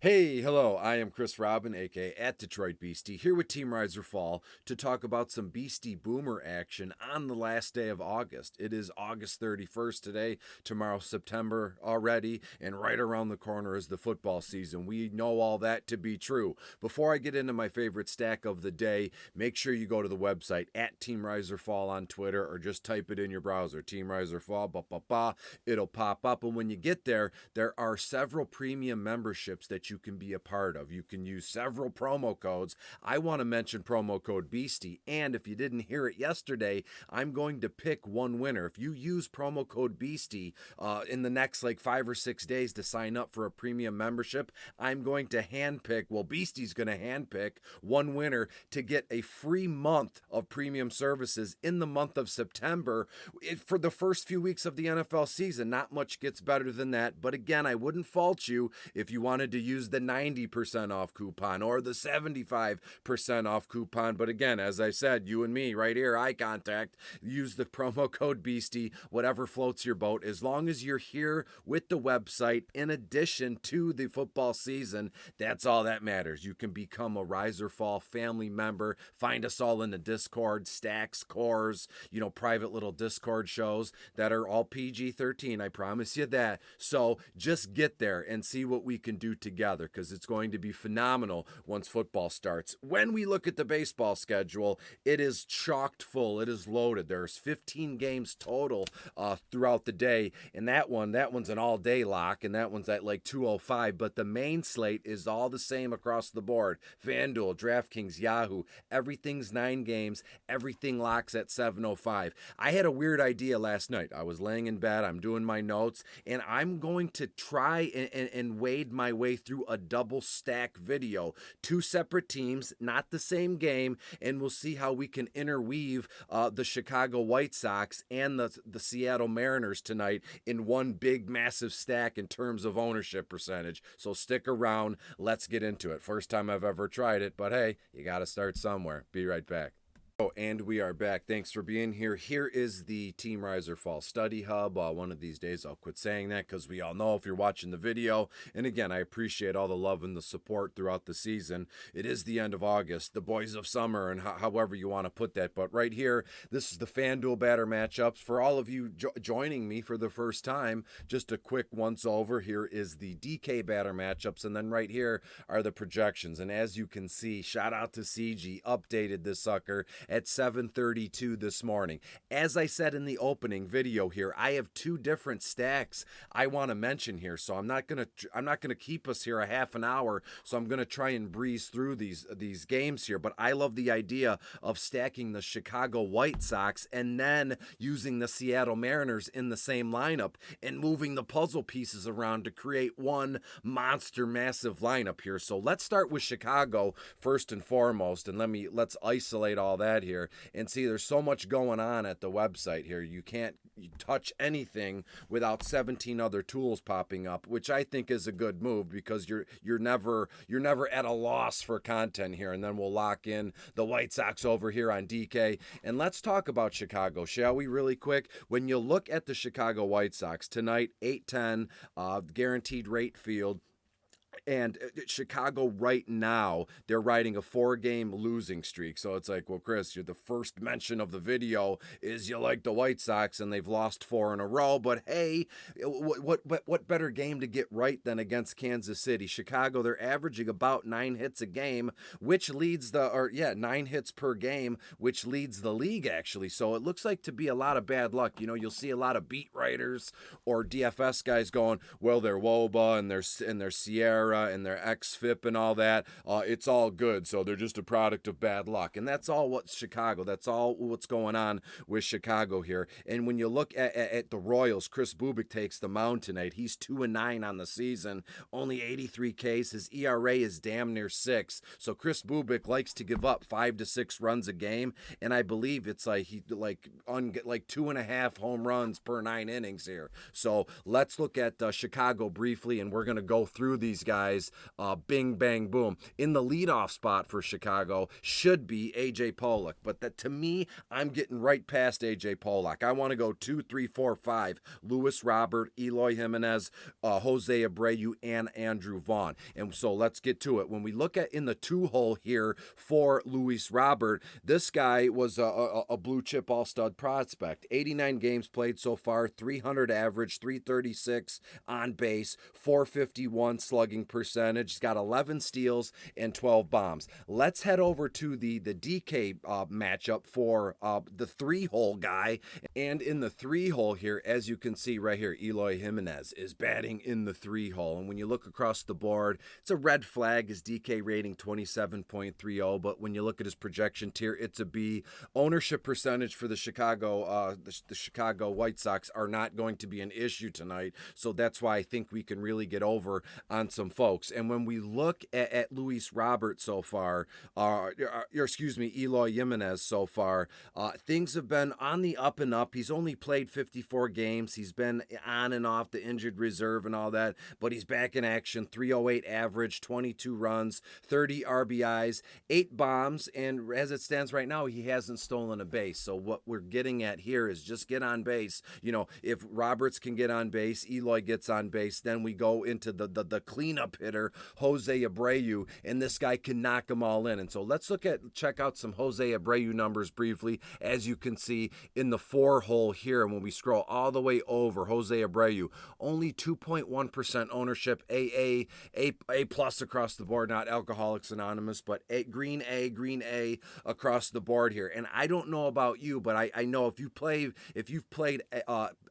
Hey, hello, I am Chris Robin, aka at Detroit Beastie, here with Team Rise or Fall to talk about some Beastie Boomer action on the last day of August. It is August 31st today, tomorrow September already, and right around the corner is the football season. We know all that to be true. Before I get into my favorite stack of the day, make sure you go to the website at Team Rise or Fall on Twitter or just type it in your browser, Team Rise or Fall, it'll pop up. And when you get there, there are several premium memberships that you can be a part of. You can use several promo codes. I want to mention promo code Beastie, and if you didn't hear it yesterday, I'm going to pick one winner. If you use promo code Beastie in the next like 5 or 6 days to sign up for a premium membership, I'm going to handpick, well, Beastie's going to handpick one winner to get a free month of premium services in the month of September for the first few weeks of the NFL season. Not much gets better than that, but again, I wouldn't fault you if you wanted to use the 90% off coupon or the 75% off coupon. But again, as I said, you and me right here, eye contact, use the promo code Beastie, whatever floats your boat. As long as you're here with the website in addition to the football season, that's all that matters. You can become a Rise or Fall family member. Find us all in the Discord, Stacks, Cores, private little Discord shows that are all PG-13. I promise you that. So just get there and see what we can do together, because it's going to be phenomenal once football starts. When we look at the baseball schedule, it is chocked full. It is loaded. There's 15 games total throughout the day, and that one's an all-day lock, and that one's at like 2:05. But the main slate is all the same across the board. FanDuel, DraftKings, Yahoo, everything's 9 games. Everything locks at 7:05. I had a weird idea last night. I was laying in bed. I'm doing my notes, and I'm going to try and wade my way through a double stack video. 2 separate teams, not the same game, and we'll see how we can interweave the Chicago White Sox and the Seattle Mariners tonight in one big, massive stack in terms of ownership percentage. So stick around. Let's get into it. First time I've ever tried it, but hey, you got to start somewhere. Be right back. Oh, and we are back. Thanks for being here. Here is the Team Rise or Fall Study Hub. One of these days I'll quit saying that, because we all know if you're watching the video. And again, I appreciate all the love and the support throughout the season. It is the end of August, the boys of summer, and however you want to put that. But right here, this is the FanDuel batter matchups. For all of you joining me for the first time, just a quick once over. Here is the DK batter matchups, and then right here are the projections. And as you can see, shout out to CG, updated this sucker at 7:32 this morning. As I said in the opening video here, I have 2 different stacks I want to mention here, so I'm not gonna keep us here a half an hour. So I'm gonna try and breeze through these games here. But I love the idea of stacking the Chicago White Sox and then using the Seattle Mariners in the same lineup and moving the puzzle pieces around to create one monster massive lineup here. So let's start with Chicago first and foremost, and let's isolate all that here and see. There's so much going on at the website here. You can't touch anything without 17 other tools popping up, which I think is a good move, because you're never at a loss for content here. And then we'll lock in the White Sox over here on DK. And let's talk about Chicago, shall we, really quick? When you look at the Chicago White Sox tonight, 8-10 guaranteed rate field. And Chicago right now, they're riding a 4-game losing streak. So it's like, well, Chris, you're the first mention of the video is you like the White Sox and they've lost 4 in a row. But hey, what better game to get right than against Kansas City? Chicago, they're averaging about 9 hits a game, which leads 9 hits per game, which leads the league, actually. So it looks like to be a lot of bad luck. You'll see a lot of beat writers or DFS guys going, well, they're WOBA and they're Sierra and their XFIP and all that, it's all good. So they're just a product of bad luck. And that's all what's Chicago. That's all what's going on with Chicago here. And when you look at the Royals, Chris Bubik takes the mound tonight. He's 2-9 on the season, only 83 Ks. His ERA is damn near 6. So Chris Bubik likes to give up 5 to 6 runs a game. And I believe it's like 2.5 home runs per 9 innings here. So let's look at Chicago briefly, and we're going to go through these guys guys, bing, bang, boom. In the leadoff spot for Chicago should be A.J. Pollock, but that, to me, I'm getting right past A.J. Pollock. I want to go 2, 3, 4, 5. Luis Robert, Eloy Jimenez, Jose Abreu, and Andrew Vaughn. And so let's get to it. When we look at in the 2-hole here for Luis Robert, this guy was a blue chip all-stud prospect. 89 games played so far, 300 average, 336 on base, 451 slugging percentage. He's got 11 steals and 12 bombs. Let's head over to the DK matchup for the 3-hole guy. And in the 3-hole here, as you can see right here, Eloy Jimenez is batting in the 3-hole. And when you look across the board, it's a red flag. His DK rating 27.30, but when you look at his projection tier, it's a B. Ownership percentage for the Chicago White Sox are not going to be an issue tonight, so that's why I think we can really get over on some folks. And when we look at Luis Robert so far, Eloy Jimenez so far, things have been on the up and up. He's only played 54 games. He's been on and off the injured reserve and all that, but he's back in action. 308 average, 22 runs, 30 RBIs, 8 bombs, and as it stands right now, he hasn't stolen a base. So what we're getting at here is just get on base. You know, if Roberts can get on base, Eloy gets on base, then we go into the cleanup hitter, Jose Abreu, and this guy can knock them all in. And so let's check out some Jose Abreu numbers briefly. As you can see in the 4-hole here, and when we scroll all the way over, Jose Abreu, only 2.1% ownership, A plus across the board, not Alcoholics Anonymous, but green A across the board here. And I don't know about you, but I know if you've played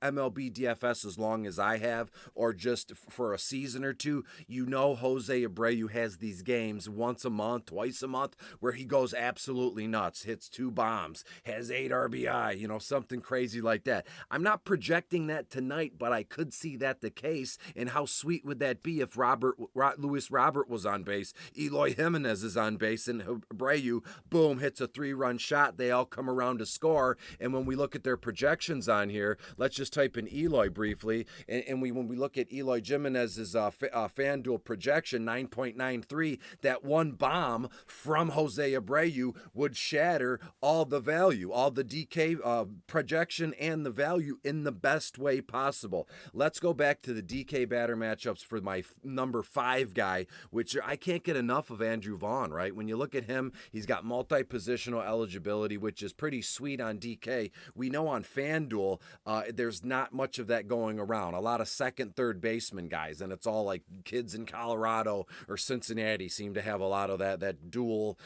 MLB DFS as long as I have, or just for a season or two, you know Jose Abreu has these games once a month, twice a month, where he goes absolutely nuts, hits 2 bombs, has 8 RBI, you know, something crazy like that. I'm not projecting that tonight, but I could see that the case. And how sweet would that be if Luis Robert was on base, Eloy Jimenez is on base, and Abreu, boom, hits a 3-run shot. They all come around to score. And when we look at their projections on here, let's just type in Eloy briefly. And when we look at Eloy Jimenez's FanDuel projection, 9.93, that one bomb from Jose Abreu would shatter all the value, all the DK projection and the value in the best way possible. Let's go back to the DK batter matchups for my number 5 guy, which I can't get enough of, Andrew Vaughn, right? When you look at him, he's got multi-positional eligibility, which is pretty sweet on DK. We know on FanDuel, there's not much of that going around. A lot of second, third baseman guys, and it's all like kids in Colorado or Cincinnati seem to have a lot of that dual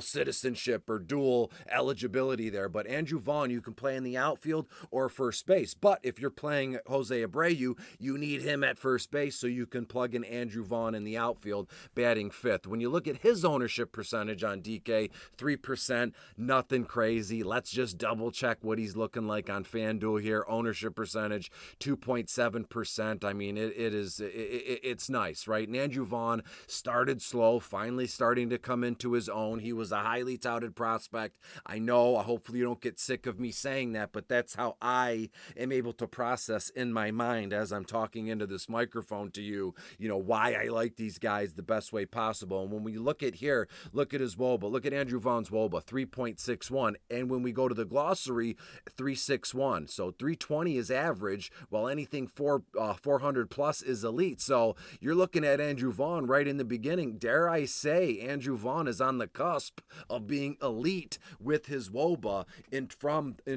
citizenship or dual eligibility there. But Andrew Vaughn, you can play in the outfield or first base. But if you're playing Jose Abreu, you need him at first base, so you can plug in Andrew Vaughn in the outfield, batting 5th. When you look at his ownership percentage on DK, 3%, nothing crazy. Let's just double check what he's looking like on FanDuel here. Ownership percentage, 2.7%. I mean, it's nice, right? And Andrew Vaughn started slow, finally starting to come into his own. He was a highly touted prospect. I know, hopefully you don't get sick of me saying that, but that's how I am able to process in my mind as I'm talking into this microphone to you, why I like these guys the best way possible. And when we look at here, look at his WOBA. Look at Andrew Vaughn's WOBA, 3.61. And when we go to the glossary, 361. So 320 is average, while anything 400 plus is elite. So you're looking at Andrew Vaughn right in the beginning. Dare I say, Andrew Vaughn is on the cusp of being elite with his WOBA in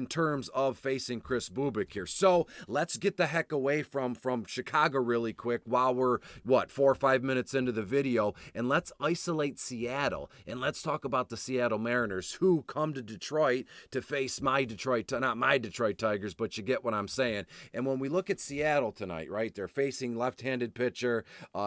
terms of facing Kris Bubic here. So let's get the heck away from Chicago really quick while we're 4 or 5 minutes into the video, and let's isolate Seattle, and let's talk about the Seattle Mariners, who come to Detroit to face not my Detroit Tigers, but you get what I'm saying. And when we look at Seattle tonight, right, they're facing left-handed pitcher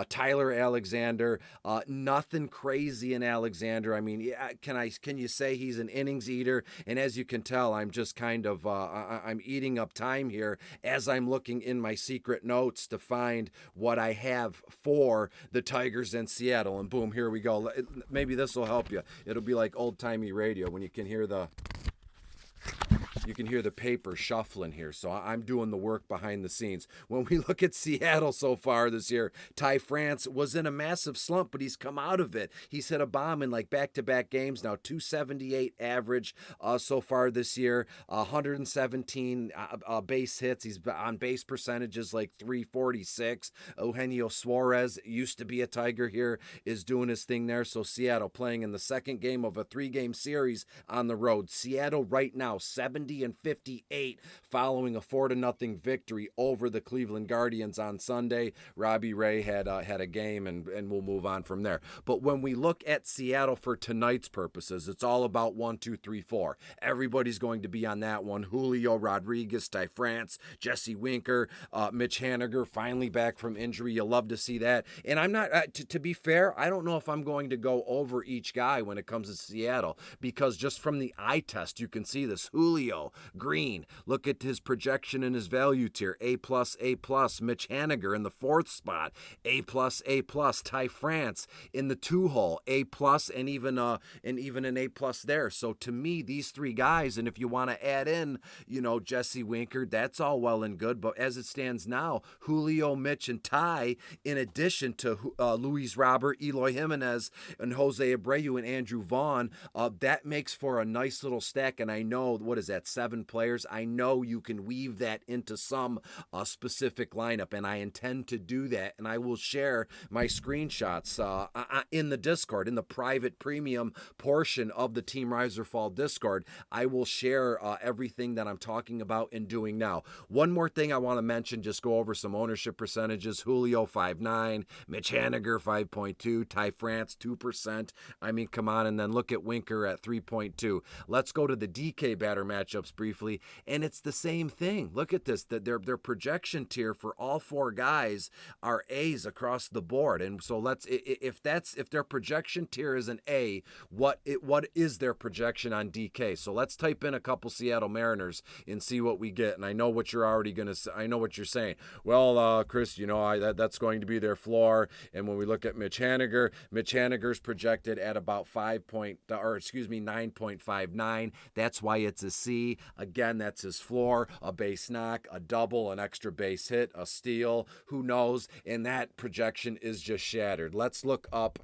Tyler Alexander. Nothing crazy in Alexander. I mean, can you say he's an innings eater? And as you can tell, I'm just kind of I'm eating up time here as I'm looking in my secret notes to find what I have for the Tigers and Seattle. And boom, here we go. Maybe this will help you. It'll be like old-timey radio when you can hear the You can hear the paper shuffling here, so I'm doing the work behind the scenes. When we look at Seattle so far this year, Ty France was in a massive slump, but he's come out of it. He's hit a bomb in like back-to-back games now, 278 average so far this year, 117 base hits. He's on base percentages like 346. Eugenio Suarez used to be a Tiger here, is doing his thing there. So Seattle playing in the second game of a 3-game series on the road. Seattle right now 70-58 following a 4-0 victory over the Cleveland Guardians on Sunday. Robbie Ray had a game, and we'll move on from there. But when we look at Seattle for tonight's purposes, it's all about 1, 2, 3, 4. Everybody's going to be on that one. Julio Rodriguez, Ty France, Jesse Winker, Mitch Haniger finally back from injury. You'll love to see that. And I'm not, to be fair, I don't know if I'm going to go over each guy when it comes to Seattle, because just from the eye test, you can see this. Julio, green. Look at his projection and his value tier. A+, A+. Mitch Haniger in the 4th spot. A+, A+. Ty France in the 2-hole. A+, and even an A+ there. So to me, these 3 guys, and if you want to add in, Jesse Winker, that's all well and good. But as it stands now, Julio, Mitch, and Ty, in addition to Luis Robert, Eloy Jimenez, and Jose Abreu, and Andrew Vaughn, that makes for a nice little stack. And I know, what is that, 7 players? I know you can weave that into some specific lineup, and I intend to do that. And I will share my screenshots in the Discord, in the private premium portion of the Team Rise or Fall Discord. I will share everything that I'm talking about and doing now. One more thing I want to mention, just go over some ownership percentages. Julio 5.9, Mitch Haniger 5.2, Ty France 2%. I mean, come on. And then look at Winker at 3.2. Let's go to the DK batter matchups briefly, and it's the same thing. Look at this. Their projection tier for all 4 guys are A's across the board. And so if their projection tier is an A, what is their projection on DK? So let's type in a couple Seattle Mariners and see what we get. And I know what you're already going to say. I know what you're saying. Well, Chris, that's going to be their floor. And when we look at Mitch Haniger's projected at about 9.59. That's why it's a C. Again, that's his floor. A base knock, a double, an extra base hit, a steal. Who knows? And that projection is just shattered. Let's look up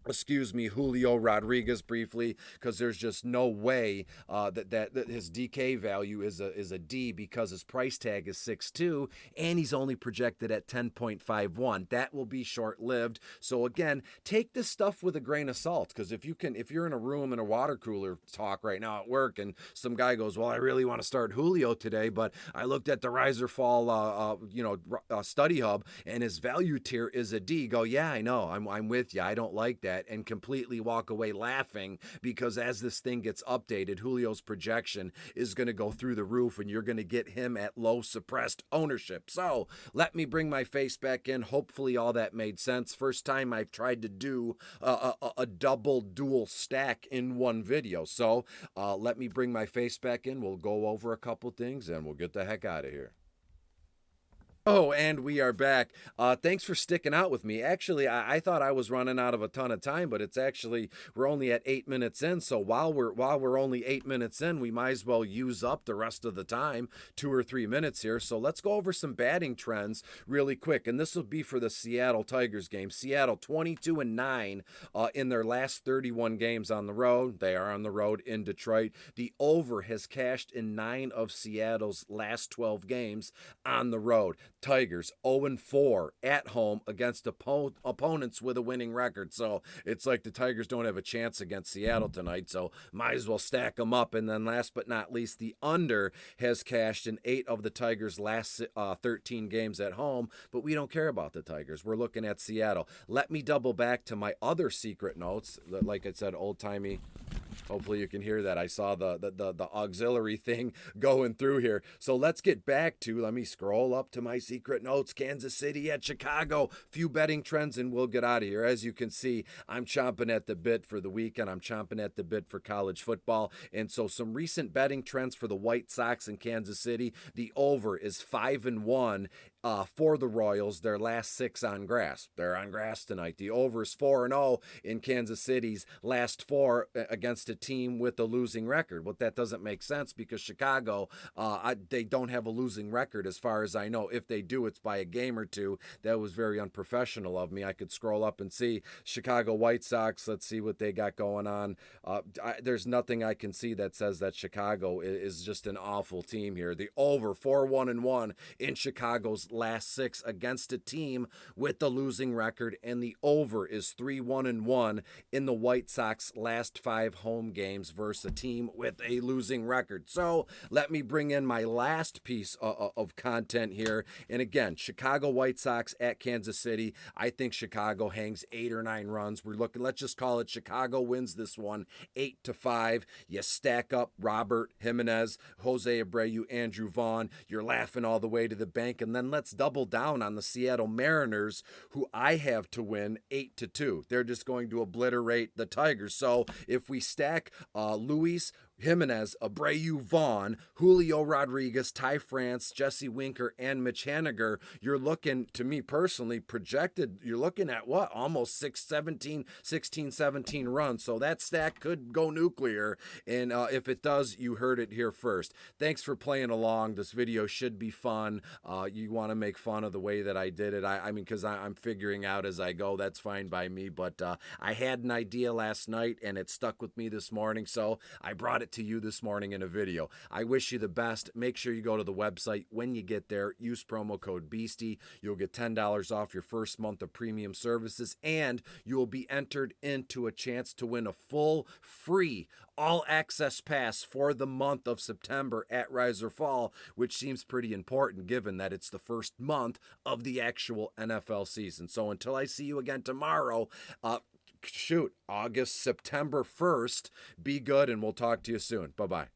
Julio Rodriguez briefly, because there's just no way that his DK value is a D, because his price tag is 6.2 and he's only projected at 10.51. That will be short-lived. So again, take this stuff with a grain of salt, because if you're in a room in a water cooler talk right now at work, and some guy goes, well, I really want to start Julio today, but I looked at the Rise or Fall study hub, and his value tier is a D. Go, yeah, I know, I'm with you. I don't like that. And completely walk away laughing, because as this thing gets updated, Julio's projection is going to go through the roof, and you're going to get him at low suppressed ownership. So let me bring my face back in. Hopefully all that made sense. First time I've tried to do a dual stack in one video. So let me bring my face back in. We'll go over a couple things and we'll get the heck out of here. Oh, and we are back. Thanks for sticking out with me. Actually, I thought I was running out of a ton of time, but it's actually, we're only at 8 minutes in. So while we're only 8 minutes in, we might as well use up the rest of the time, 2 or 3 minutes here. So let's go over some batting trends really quick. And this will be for the Seattle Tigers game. Seattle 22-9 in their last 31 games on the road. They are on the road in Detroit. The over has cashed in 9 of Seattle's last 12 games on the road. Tigers 0-4 at home against opponents with a winning record. So it's like the Tigers don't have a chance against Seattle tonight, so might as well stack them up. And then last but not least, the under has cashed in 8 of the Tigers' last 13 games at home, but we don't care about the Tigers. We're looking at Seattle. Let me double back to my other secret notes. Like I said, old-timey. Hopefully you can hear that. I saw the auxiliary thing going through here. So let's get back to, let me scroll up to my secret notes. Kansas City at Chicago. Few betting trends and we'll get out of here. As you can see, I'm chomping at the bit for the weekend. I'm chomping at the bit for college football. And so some recent betting trends for the White Sox in Kansas City. The over is 5-1. for the Royals, their last 6 on grass. They're on grass tonight. The over is 4-0 in Kansas City's last 4 against a team with a losing record. Well, that doesn't make sense because Chicago, they don't have a losing record as far as I know. If they do, it's by a game or 2. That was very unprofessional of me. I could scroll up and see Chicago White Sox. Let's see what they got going on. There's nothing I can see that says that Chicago is just an awful team here. The over 4-1-1 in Chicago's last 6 against a team with the losing record, and the over is 3-1-1 in the White Sox last 5 home games versus a team with a losing record. So let me bring in my last piece of content here. And again, Chicago White Sox at Kansas City. I think Chicago hangs 8 or 9 runs. We're looking, let's just call it Chicago wins this one 8-5. You stack up Robert, Jimenez, Jose Abreu, Andrew Vaughn. You're laughing all the way to the bank. And then let's double down on the Seattle Mariners, who I have to win 8-2. They're just going to obliterate the Tigers. So if we stack Luis, Jimenez, Abreu, Vaughn, Julio Rodriguez, Ty France, Jesse Winker, and Mitch Haniger, you're looking, to me personally, projected, you're looking at what? Almost 16, 17 runs. So that stack could go nuclear. And if it does, you heard it here first. Thanks for playing along. This video should be fun. You want to make fun of the way that I did it. I mean, because I'm figuring out as I go. That's fine by me. But I had an idea last night, and it stuck with me this morning. So I brought it to you this morning in a video. I wish you the best. Make sure you go to the website. When you get there, use promo code BEASTIE. You'll get $10 off your first month of premium services, and you will be entered into a chance to win a full free all-access pass for the month of September at Rise or Fall, which seems pretty important given that it's the first month of the actual NFL season. So until I see you again tomorrow, September 1st, be good, and we'll talk to you soon. Bye-bye.